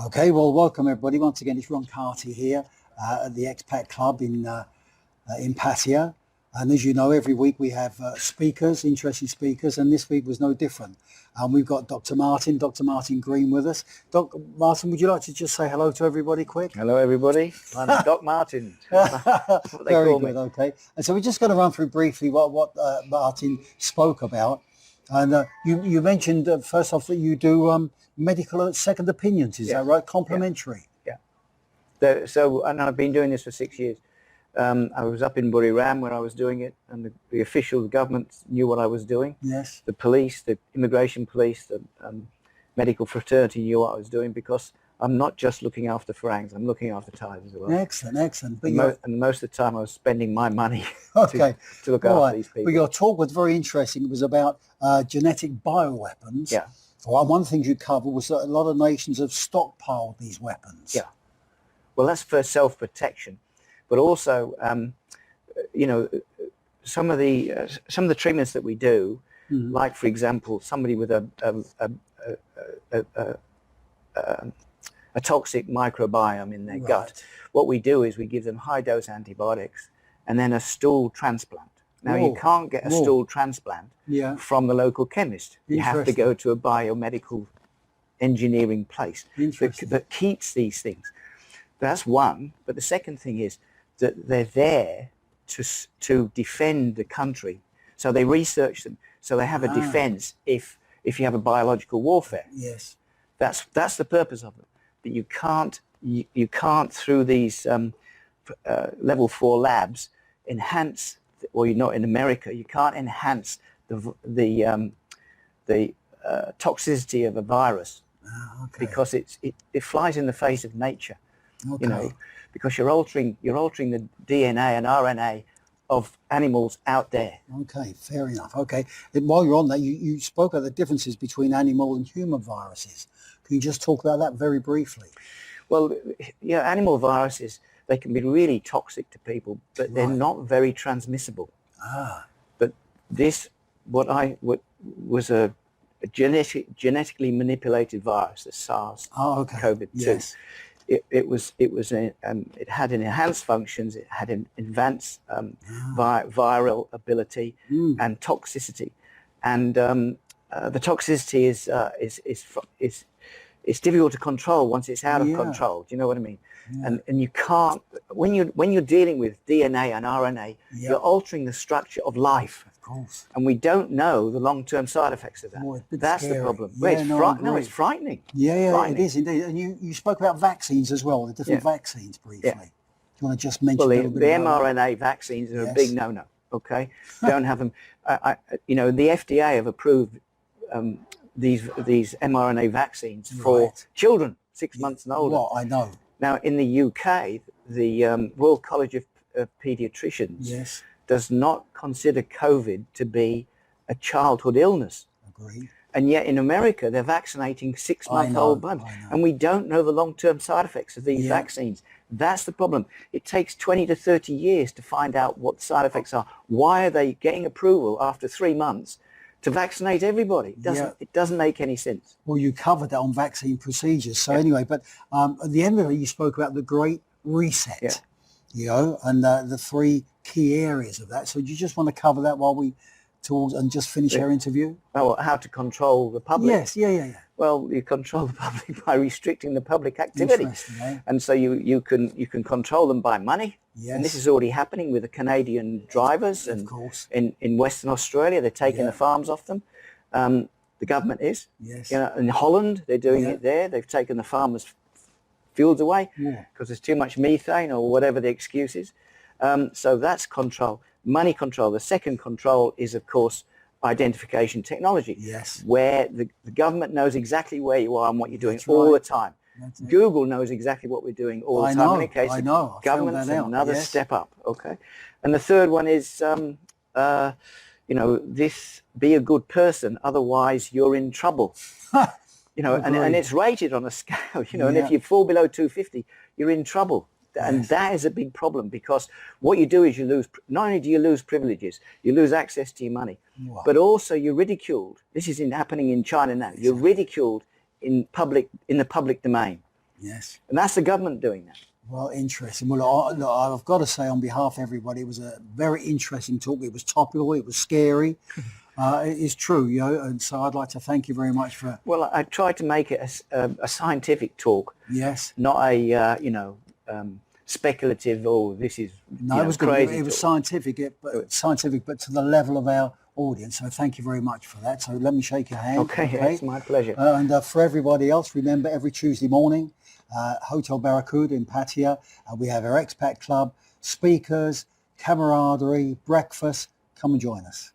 Okay, well, welcome everybody. Once again, it's Ron Carty here at the Expat Club in Pattaya. And as you know, every week we have speakers, interesting speakers, and this week was no different. We've got Dr. Martyn Green with us. Dr. Martyn, would you like to just say hello to everybody quick? Hello, everybody. I'm Doc Martyn. That's what they Very call good, me. okay. And so we're just going to run through briefly what Martyn spoke about. And you mentioned, first off, that you do medical second opinions, is that right? Complimentary. Yeah. And I've been doing this for 6 years. I was up in Buriram where I was doing it, and the official government knew what I was doing. Yes. The police, the immigration police, the medical fraternity knew what I was doing, because I'm not just looking after Farangs, I'm looking after Thais as well. Excellent. But and most of the time I was spending my money to look after these people. But your talk was very interesting. It was about genetic bioweapons. Yeah. Well, one of the things you covered was that a lot of nations have stockpiled these weapons. Yeah. Well, that's for self-protection. But also, some of the treatments that we do, like, for example, somebody with a toxic microbiome in their gut, what we do is we give them high-dose antibiotics and then a stool transplant. Now, you can't get a stool transplant from the local chemist. You have to go to a biomedical engineering place that keeps these things. That's one. But the second thing is that they're there to defend the country. So they research them. So they have a defense if you have a biological warfare. Yes. That's the purpose of them. But you can't through these level 4 labs enhance, or you're not in America, you can't enhance the toxicity of a virus because it flies in the face of nature. Okay. Because you're altering the DNA and RNA of animals out there. Okay, fair enough. Okay, and while you're on that, you spoke about the differences between animal and human viruses. Can you just talk about that very briefly? Well, animal viruses, they can be really toxic to people, but they're not very transmissible. But this, was a genetically manipulated virus, the SARS-CoV-2. Yes. It had enhanced functions. It had an advanced viral ability and toxicity, and the toxicity is difficult to control once it's out of control. Do you know what I mean? Yeah. And you can't, when you're dealing with DNA and RNA, you're altering the structure of life. Of course. And we don't know the long-term side effects of that. That's scary. The problem. Yeah, it's frightening. Yeah, frightening. It is indeed. And you spoke about vaccines as well, the different vaccines briefly. Do you want to just mention a little bit the about mRNA vaccines are a big no-no. Okay, don't have them. The FDA have approved these mRNA vaccines for children 6 months and older. Well, I know. Now, in the UK, the Royal College of Paediatricians does not consider COVID to be a childhood illness. Agreed. And yet in America, they're vaccinating 6-month-old babies. And we don't know the long-term side effects of these vaccines. That's the problem. It takes 20 to 30 years to find out what the side effects are. Why are they getting approval after 3 months to vaccinate everybody? It doesn't make any sense. Well, you covered that on vaccine procedures. So anyway, but at the end of it, you spoke about the Great Reset, and the 3 key areas of that. So do you just want to cover that while we talk and just finish our interview? Oh, how to control the public? Yes, yeah. Well, you control the public by restricting the public activity. And so you can control them by money. Yes. And this is already happening with the Canadian drivers, and in Western Australia they're taking the farms off them. The government is. Yes. In Holland they're doing it there. They've taken the farmers' fields away because there's too much methane or whatever the excuse is. So that's control, money control. The second control is, of course, identification technology, where the government knows exactly where you are and what you're doing all the time. Google knows exactly what we're doing all the time. In any case, government's another step up. Okay, and the third one is, this: be a good person, otherwise you're in trouble. And it's rated on a scale. And if you fall below 250, you're in trouble. And that is a big problem, because what you do is you lose, not only do you lose privileges, you lose access to your money, but also you're ridiculed. This is happening in China now. You're ridiculed in the public domain. Yes. And that's the government doing that. Well, interesting. Well, I've got to say on behalf of everybody, it was a very interesting talk. It was topical. It was scary. It is true, and so I'd like to thank you very much for... Well, I tried to make it a scientific talk. Yes. Not a, speculative, this is it was crazy. It was scientific, but to the level of our audience. So thank you very much for that. So let me shake your hand. Okay? It's my pleasure. And for everybody else, remember every Tuesday morning, Hotel Barracuda in Pattaya, we have our expat club, speakers, camaraderie, breakfast. Come and join us.